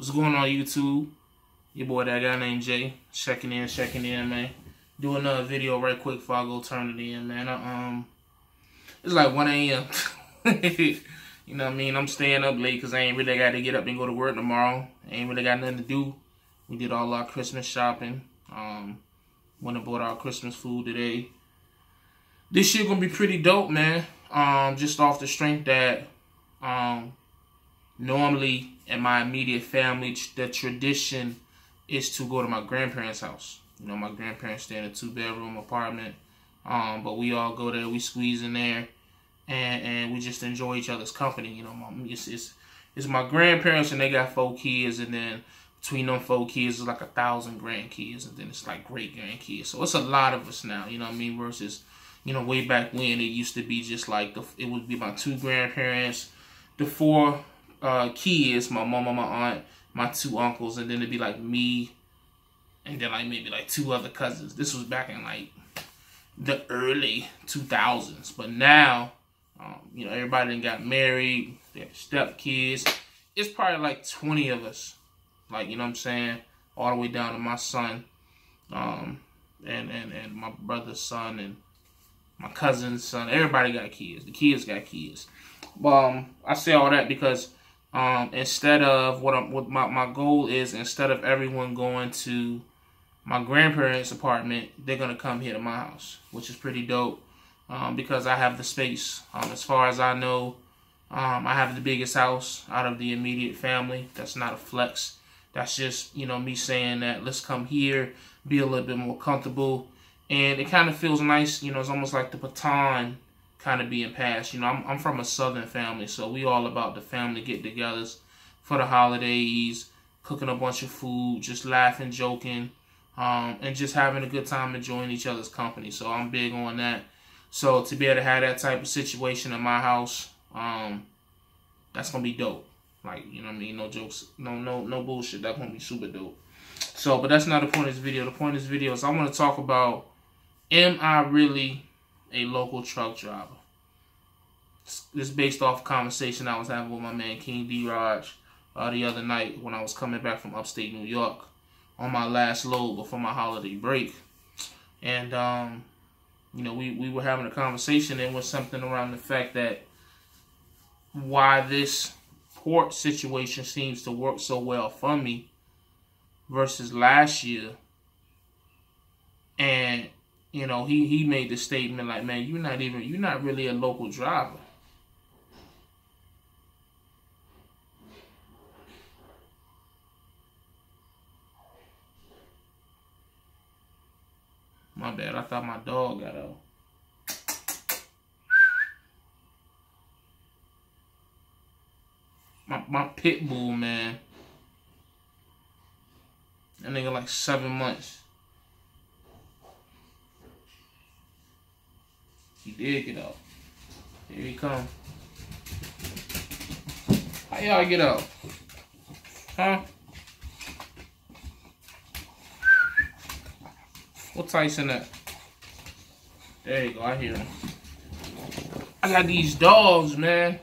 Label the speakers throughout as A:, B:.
A: What's going on, YouTube? Your boy, that guy named Jay, checking in, man. Do another video right quick before I go turn it in, man. It's like 1 a.m. You know what I mean? I'm staying up late because I ain't really got to get up and go to work tomorrow. I ain't really got nothing to do. We did all our Christmas shopping. Went and bought our Christmas food today. This year gonna be pretty dope, man. Just off the strength that normally in my immediate family, the tradition is to go to my grandparents' house. You know, my grandparents stay in a 2-bedroom apartment. But we all go there, we squeeze in there, and we just enjoy each other's company. You know, it's my grandparents, and they got 4 kids, and then between them 4 kids, it's like 1,000 grandkids, and then it's like great grandkids. So it's a lot of us now, you know what I mean? Versus, you know, way back when it used to be just like it would be my 2 grandparents, the 4 kids, my mom, my aunt, my 2 uncles, and then it'd be like me, and then like maybe like 2 other cousins. This was back in like the early 2000s, but now, you know, everybody done got married, they have stepkids. It's probably like 20 of us, like, you know what I'm saying, all the way down to my son, and my brother's son, and my cousin's son. Everybody got kids. The kids got kids. I say all that because instead of what my goal is, instead of everyone going to my grandparents' apartment, they're gonna come here to my house, which is pretty dope because I have the space. As far as I know, I have the biggest house out of the immediate family. That's not a flex. That's just, you know, me saying that let's come here, be a little bit more comfortable, and it kind of feels nice. You know, it's almost like the baton kind of being passed. You know, I'm from a Southern family, so we all about the family get-togethers for the holidays, cooking a bunch of food, just laughing, joking, and just having a good time, enjoying each other's company. So I'm big on that. So to be able to have that type of situation in my house, that's gonna be dope. Like, you know what I mean? No jokes, no bullshit. That's gonna be super dope. So, but that's not the point of this video. The point of this video is I want to talk about, am I really a local truck driver? This is based off a conversation I was having with my man King Drodge the other night when I was coming back from upstate New York on my last load before my holiday break. And you know, we were having a conversation, and it was something around the fact that why this port situation seems to work so well for me versus last year. And you know, he made the statement like, man, you're not really a local driver. My bad, I thought my dog got out. My pit bull, man. That nigga like 7 months. He did get out. Here he come. How y'all get out? Huh? What Tyson at? There you go, I hear him. I got these dogs, man.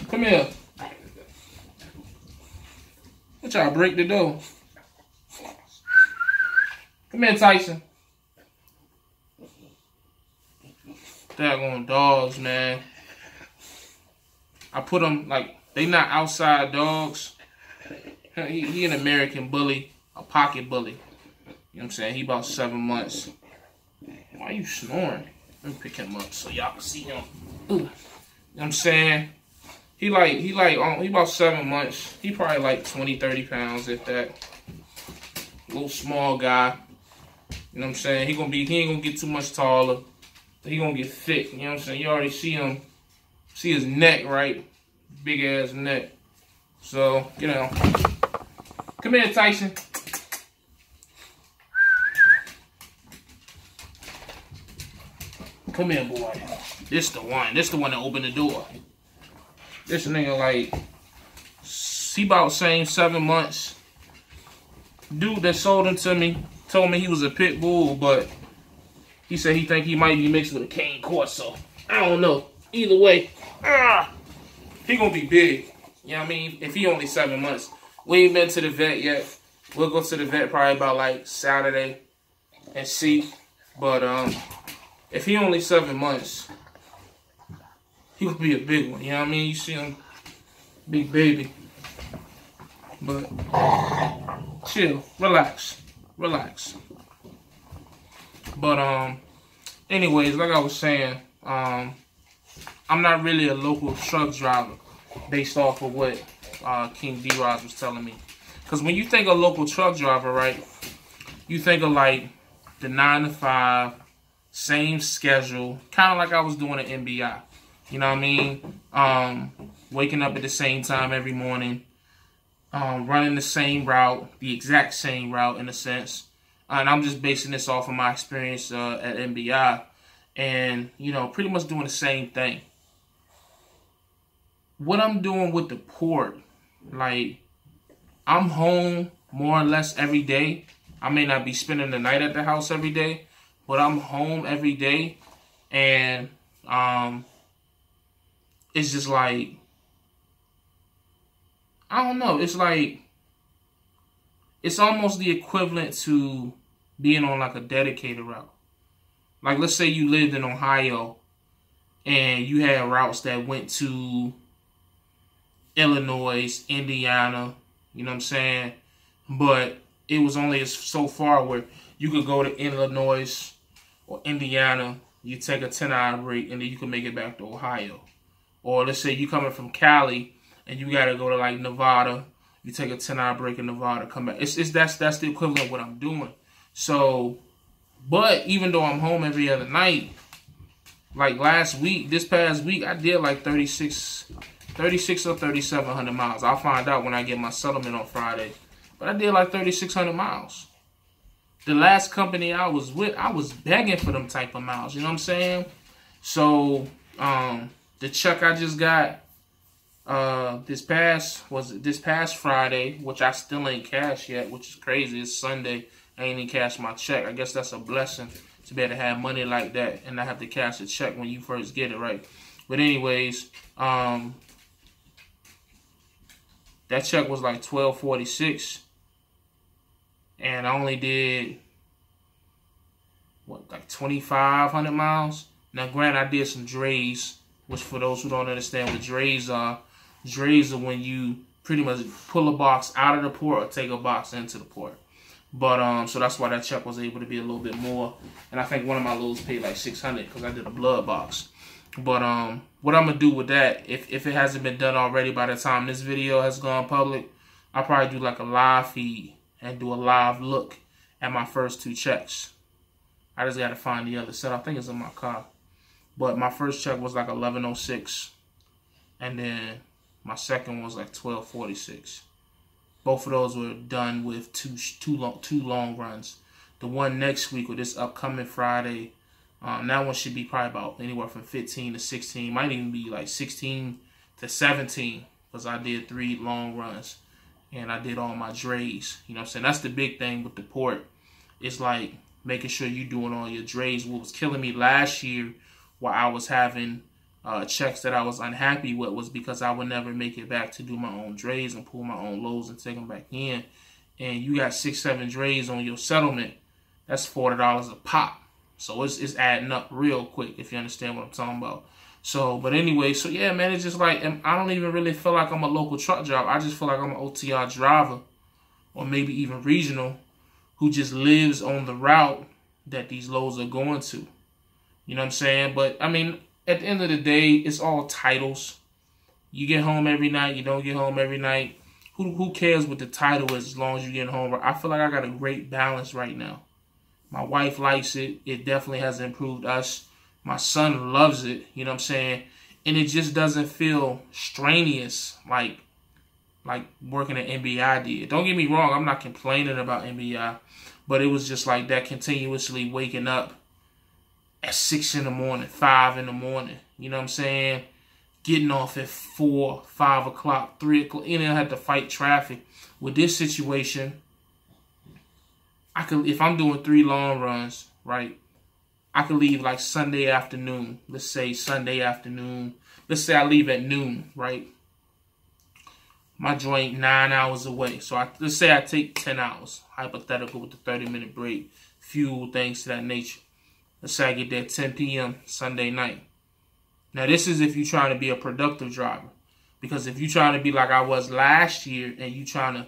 A: Come here. What y'all break the door? Come here, Tyson. Daggone dogs, man. I put them, like, they not outside dogs. He an American bully, a pocket bully. You know what I'm saying? He about 7 months. Why are you snoring? Let me pick him up so y'all can see him. Ooh. You know what I'm saying? He about 7 months. He probably like 20, 30 pounds, if that. Little small guy. You know what I'm saying? He ain't gonna get too much taller. He gonna get thick. You know what I'm saying? You already see him. See his neck, right? Big ass neck. So, you know. Come here, Tyson. Come here, boy. This the one. This the one that opened the door. This nigga, like, he about same 7 months. Dude that sold him to me told me he was a pit bull, but he said he think he might be mixed with a cane corso. I don't know. Either way, He gonna be big. You know what I mean? If he only 7 months. We ain't been to the vet yet. We'll go to the vet probably about like Saturday and see. But if he only 7 months, he gonna be a big one. You know what I mean? You see him, big baby. But chill, relax. But anyways, like I was saying, I'm not really a local truck driver based off of what King D-Roz was telling me. Because when you think of local truck driver, right, you think of like the 9 to 5, same schedule, kind of like I was doing at MBI. You know what I mean? Waking up at the same time every morning, running the same route, the exact same route in a sense. And I'm just basing this off of my experience at MBI. And, you know, pretty much doing the same thing. What I'm doing with the port, like, I'm home more or less every day. I may not be spending the night at the house every day, but I'm home every day. And it's just like, I don't know. It's like, it's almost the equivalent to being on like a dedicated route. Like, let's say you lived in Ohio and you had routes that went to Illinois, Indiana, you know what I'm saying? But it was only so far where you could go to Illinois or Indiana, you take a 10-hour break, and then you can make it back to Ohio. Or let's say you coming from Cali and you got to go to like Nevada, you take a 10-hour break in Nevada, come back. That's the equivalent of what I'm doing. So, but even though I'm home every other night, like this past week, I did like 36 or 3,700 miles. I'll find out when I get my settlement on Friday. But I did like 3,600 miles. The last company I was with, I was begging for them type of miles. You know what I'm saying? So, the check I just got this past Friday, which I still ain't cashed yet, which is crazy. It's Sunday. I ain't even cashed my check. I guess that's a blessing to be able to have money like that and not have to cash a check when you first get it, right? But anyways, that check was like $1,246, and I only did what, like 2,500 miles. Now, granted, I did some drays, which for those who don't understand what drays are when you pretty much pull a box out of the port or take a box into the port. But so that's why that check was able to be a little bit more. And I think one of my loads paid like $600 because I did a blood box. But what I'm gonna do with that, if it hasn't been done already by the time this video has gone public, I'll probably do like a live feed and do a live look at my first 2 checks. I just gotta find the other set. I think it's in my car. But my first check was like $1,106, and then my second was like $1,246. Both of those were done with two long runs. The one next week, or this upcoming Friday, that one should be probably about anywhere from 15 to 16. Might even be like 16 to 17, because I did 3 long runs and I did all my drays. You know what I'm saying? That's the big thing with the port. It's like making sure you're doing all your drays. What was killing me last year while I was having checks that I was unhappy with was because I would never make it back to do my own drays and pull my own loads and take them back in. And you got 6-7 drays on your settlement, that's $40 a pop. So it's adding up real quick, if you understand what I'm talking about. So, but anyway, so yeah, man, it's just like, I don't even really feel like I'm a local truck driver. I just feel like I'm an OTR driver, or maybe even regional, who just lives on the route that these loads are going to. You know what I'm saying? But, I mean, at the end of the day, it's all titles. You get home every night, you don't get home every night. Who cares what the title is as long as you get home? I feel like I got a great balance right now. My wife likes it. It definitely has improved us. My son loves it, you know what I'm saying? And it just doesn't feel strenuous like working at MBI did. Don't get me wrong, I'm not complaining about MBI, but it was just like that continuously waking up at 6 in the morning, 5 in the morning, you know what I'm saying? Getting off at 4, 5 o'clock, 3 o'clock, and then I had to fight traffic. With this situation, I could, if I'm doing 3 long runs, right? I could leave like Sunday afternoon. Let's say Sunday afternoon. Let's say I leave at noon, right? My joint 9 hours away. So let's say I take 10 hours, hypothetical, with the 30-minute break, fuel, things to that nature. Let's say I get there 10 p.m. Sunday night. Now, this is if you're trying to be a productive driver. Because if you're trying to be like I was last year and you trying to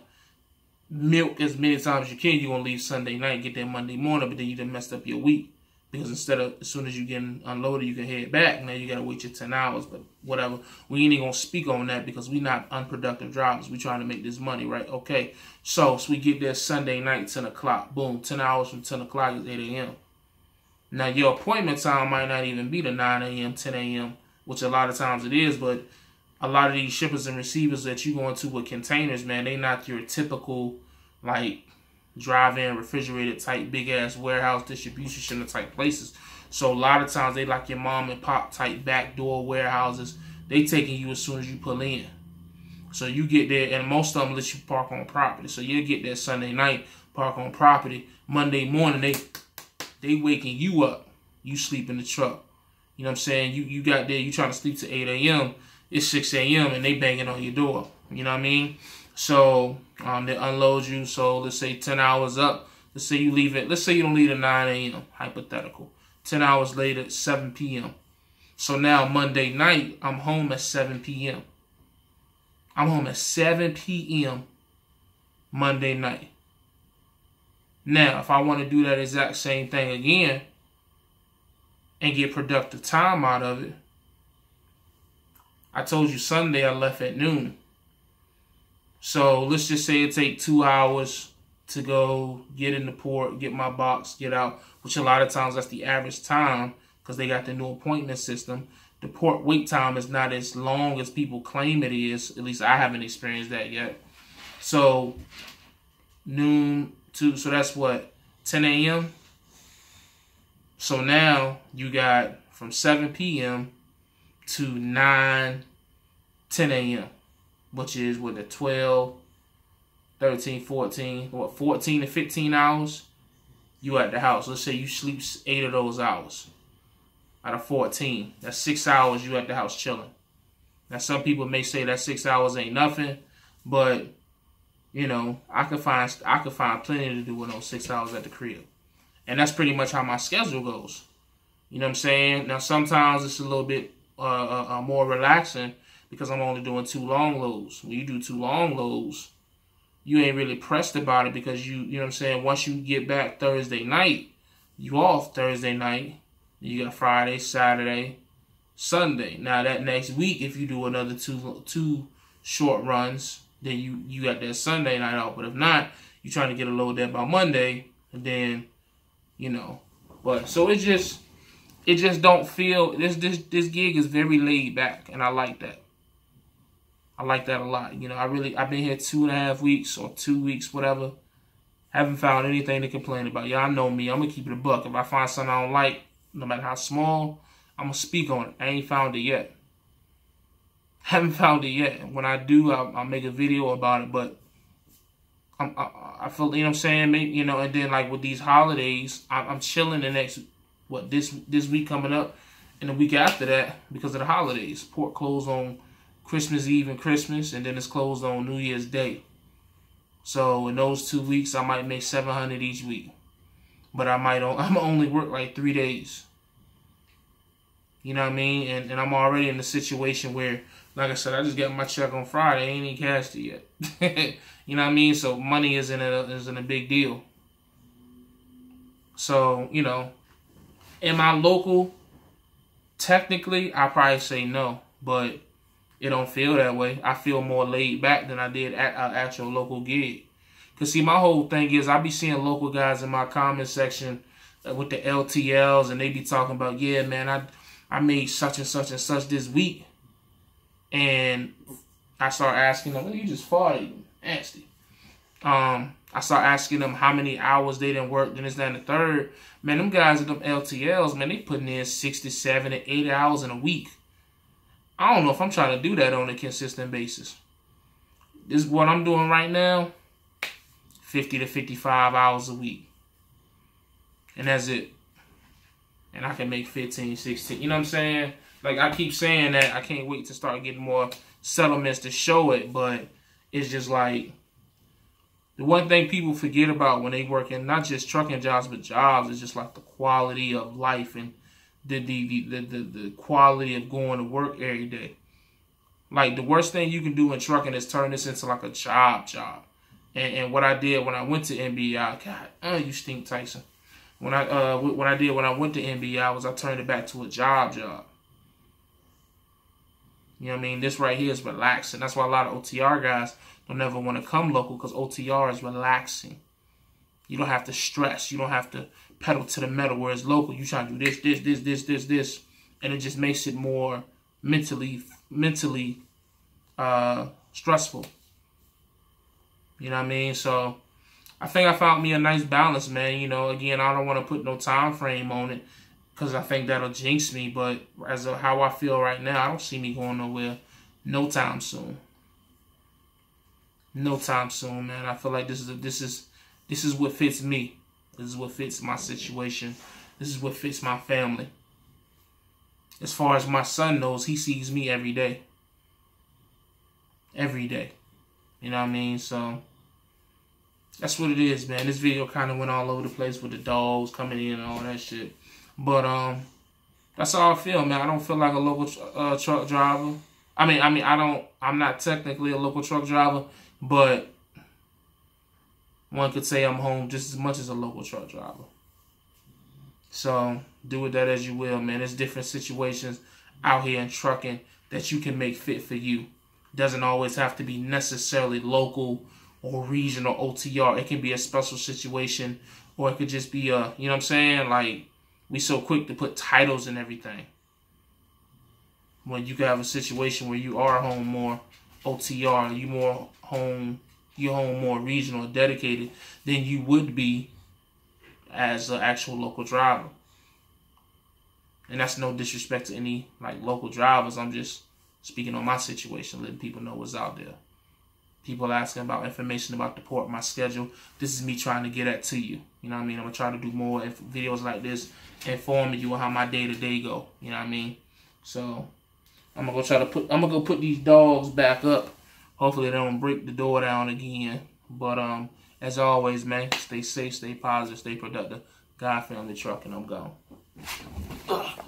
A: milk as many times as you can, you're going to leave Sunday night, get there Monday morning, but then you done messed up your week. Because instead of, as soon as you get unloaded, you can head back. Now you got to wait your 10 hours, but whatever. We ain't even going to speak on that because we not unproductive drivers. We trying to make this money, right? Okay, so we get there Sunday night, 10 o'clock. Boom, 10 hours from 10 o'clock is 8 a.m. Now, your appointment time might not even be the 9 a.m., 10 a.m., which a lot of times it is, but a lot of these shippers and receivers that you go into with containers, man, they not your typical, like, drive-in, refrigerated type, big-ass warehouse distribution center type places. So a lot of times they like your mom and pop type backdoor warehouses. They taking you as soon as you pull in. So you get there, and most of them let you park on property. So you get there Sunday night, park on property. Monday morning, they waking you up. You sleep in the truck. You know what I'm saying? You got there, you trying to sleep to 8 a.m. It's 6 a.m. and they banging on your door. You know what I mean? So they unload you. So let's say 10 hours up. Let's say you leave it. Let's say you don't leave at 9 a.m. Hypothetical. 10 hours later, 7 p.m. So now Monday night, I'm home at 7 p.m. I'm home at 7 p.m. Monday night. Now, if I want to do that exact same thing again and get productive time out of it, I told you Sunday I left at noon. So let's just say it take 2 hours to go get in the port, get my box, get out, which a lot of times that's the average time because they got the new appointment system. The port wait time is not as long as people claim it is. At least I haven't experienced that yet. So noon to, so that's what, 10 a.m.? So now you got from 7 p.m. to 9, 10 a.m., which is with the 12, 13, 14, what, 14 to 15 hours, you at the house. Let's say you sleep 8 of those hours out of 14. That's 6 hours you at the house chilling. Now, some people may say that 6 hours ain't nothing, but, you know, I could find plenty to do in those 6 hours at the crib. And that's pretty much how my schedule goes. You know what I'm saying? Now, sometimes it's a little bit more relaxing because I'm only doing 2 long loads. When you do 2 long loads, you ain't really pressed about it because you know what I'm saying, once you get back Thursday night, you off Thursday night, you got Friday, Saturday, Sunday. Now that next week, if you do another two short runs, then you got that Sunday night off. But if not, you're trying to get a load there by Monday, and then, you know. But so it just don't feel, this gig is very laid back, and I like that. I like that a lot. You know, I've been here 2.5 weeks or 2 weeks, whatever. Haven't found anything to complain about. Y'all know me. I'm going to keep it a buck. If I find something I don't like, no matter how small, I'm going to speak on it. I ain't found it yet. Haven't found it yet. When I do, I'll make a video about it. But I feel, you know what I'm saying? Maybe, you know, and then like with these holidays, I'm chilling the next, what, this week coming up and the week after that because of the holidays. Port closed on Christmas Eve and Christmas, and then it's closed on New Year's Day. So in those 2 weeks, I might make $700 each week, but I'm only work like 3 days. You know what I mean? And I'm already in a situation where, like I said, I just got my check on Friday. I ain't even cashed it yet. You know what I mean? So money isn't a big deal. So, you know, am I local? Technically, I probably say no, but it don't feel that way. I feel more laid back than I did at an actual local gig. Because, see, my whole thing is I be seeing local guys in my comment section with the LTLs, and they be talking about, yeah, man, I made such and such and such this week. And I start asking them, well, you just farted, nasty. I start asking them how many hours they done worked, and this, that, and the third. Man, them guys at them LTLs, man, they putting in 60, 70, 80 hours in a week. I don't know if I'm trying to do that on a consistent basis. This is what I'm doing right now, 50 to 55 hours a week. And that's it. and I can make 15, 16. You know what I'm saying? Like, I keep saying that. I can't wait to start getting more settlements to show it, but it's just like, the one thing people forget about when they work in not just trucking jobs, but jobs, is just like the quality of life and the quality of going to work every day. Like, the worst thing you can do in trucking is turn this into like a job. And what I did when I went to NBI, God, you stink, Tyson. When I went to NBI was I turned it back to a job. You know what I mean? This right here is relaxing. That's why a lot of OTR guys don't ever want to come local, because OTR is relaxing. You don't have to stress. You don't have to pedal to the metal. Whereas local, you try to do this, and it just makes it more mentally stressful. You know what I mean? So I think I found me a nice balance, man. You know, again, I don't want to put no time frame on it, because I think that'll jinx me. But as of how I feel right now, I don't see me going nowhere no time soon. No time soon, man. I feel like this is what fits me. This is what fits my situation. This is what fits my family. As far as my son knows, he sees me every day. Every day. You know what I mean? So that's what it is, man. This video kind of went all over the place with the dogs coming in and all that shit. But that's how I feel, man. I don't feel like a local truck driver. I'm not technically a local truck driver, but one could say I'm home just as much as a local truck driver. So do with that as you will, man. There's different situations out here in trucking that you can make fit for you. Doesn't always have to be necessarily local or regional OTR. It can be a special situation, or it could just be a, you know what I'm saying? Like, we so quick to put titles and everything, when you can have a situation where you are home more OTR, you're home more regional, dedicated than you would be as an actual local driver. And that's no disrespect to any like local drivers. I'm just speaking on my situation, letting people know what's out there. People asking about information about the port, my schedule. This is me trying to get that to you. You know what I mean? I'm gonna try to do more videos like this, informing you on how my day-to-day go. You know what I mean? So I'm gonna go put these dogs back up. Hopefully they don't break the door down again. But as always, man, stay safe, stay positive, stay productive. God, family, trucking, I'm gone. Ugh.